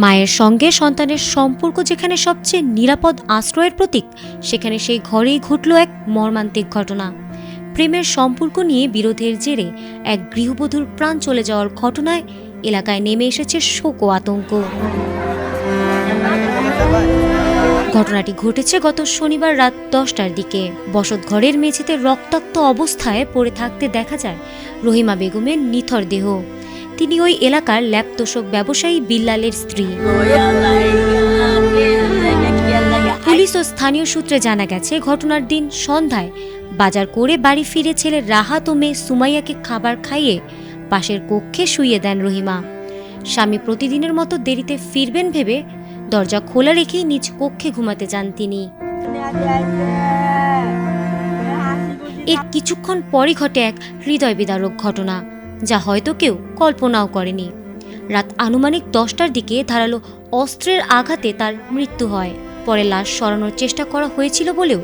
মায়ের সঙ্গে সন্তানের সম্পর্ক যেখানে সবচেয়ে নিরাপদ আশ্রয়ের প্রতীক, সেখানে সেই ঘরেই ঘটল এক মর্মান্তিক ঘটনা। প্রেমের সম্পর্ক নিয়ে বিরোধের জেরে এক গৃহবধূর প্রাণ চলে যাওয়ার ঘটনায় এলাকায় নেমে এসেছে শোক ও আতঙ্ক। ঘটনাটি ঘটেছে গত শনিবার রাত 10টার দিকে। বসতঘরের মেঝেতে রক্তাক্ত অবস্থায় পড়ে থাকতে দেখা যায় রহিমা বেগমের নিথর দেহ। তিনি ওই এলাকার ল্যাপতোষক ব্যবসায়ী বিল্লালের স্ত্রী। পুলিশ ও স্থানীয় সূত্রে জানা গেছে, ঘটনার দিন সন্ধ্যায় বাজার করে বাড়ি ফিরে ছেলে রাহাত ও মেয়ে সুমাইয়াকে খাবার খাইয়ে পাশের কক্ষে শুইয়ে দেন রহিমা। স্বামী প্রতিদিনের মতো দেরিতে ফিরবেন ভেবে দরজা খোলা রেখেই নিজ কক্ষে ঘুমাতে যান তিনি। এর কিছুক্ষণ পরই ঘটে এক হৃদয় বিদারক ঘটনা, যা হয়তো কেউ কল্পনাও করেনি। রাত আনুমানিক 10টার দিকে ধারালো অস্ত্রের আঘাতে তার মৃত্যু হয়। পরে লাশ সরানোর চেষ্টা করা হয়েছিল বলেও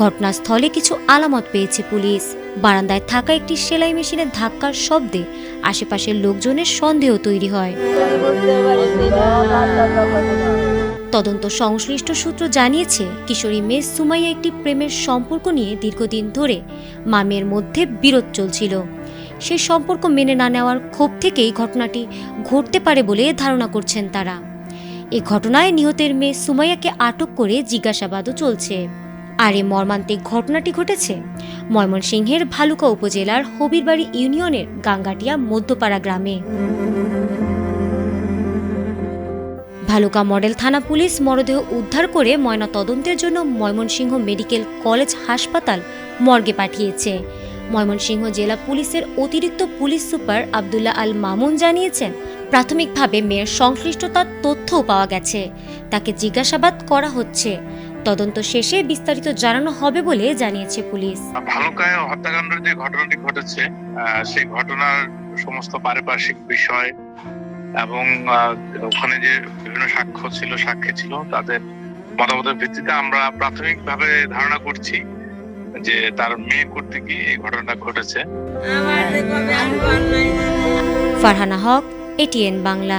ঘটনাস্থলে কিছু আলামত পেয়েছে পুলিশ। বারান্দায় থাকা একটি সেলাই মেশিনের ধাক্কার শব্দে আশেপাশের লোকজনের সন্দেহ তৈরি হয়। তদন্ত সংশ্লিষ্ট সূত্র জানিয়েছে, কিশোরী মেয়ে সুমাইয়া একটি প্রেমের সম্পর্ক নিয়ে দীর্ঘদিন ধরে মা মেয়ের মধ্যে বিরোধ চলছিল। সেই সম্পর্ক মেনে না নেওয়ার ক্ষোভ থেকেই ঘটনাটি ঘটতে পারে বলে ধারণা করছেন তারা। এ ঘটনায় নিহতের মেয়ে সুমাইয়াকে আটক করে জিজ্ঞাসাবাদও চলছে। আর এই মর্মান্তিক ঘটনাটি ঘটেছে ময়মনসিংহের ভালুকা উপজেলার হবিরবাড়ি ইউনিয়নের গাঙ্গাটিয়া মধ্যপাড়া গ্রামে। ভালুকা মডেল থানা পুলিশ মরদেহ উদ্ধার করে ময়না তদন্তের জন্য ময়মনসিংহ মেডিকেল কলেজ হাসপাতাল মর্গে পাঠিয়েছে। ময়মনসিংহ জেলা পুলিশের অতিরিক্ত পুলিশ সুপার আব্দুল্লাহ আল মামুন জানিয়েছেন, প্রাথমিকভাবে মেয়ের সংশ্লিষ্টতার তথ্যও পাওয়া গেছে। তাকে জিজ্ঞাসাবাদ করা হচ্ছে। তদন্ত শেষে বিস্তারিত জানানো হবে বলে জানিয়েছে পুলিশ। ভালুকায় হত্যাকাণ্ডের যে ঘটনাটি ঘটেছে, সেই ঘটনার সমস্ত পারিপার্শ্বিক বিষয় এবং ওখানে যে বিভিন্ন সাক্ষী ছিল তাদের মতামতের ভিত্তিতে আমরা প্রাথমিকভাবে ধারণা করছি যে তার মেয়ে করতে গিয়ে এই ঘটনাটা ঘটেছে। ফারহানা হক, এটিএন বাংলা।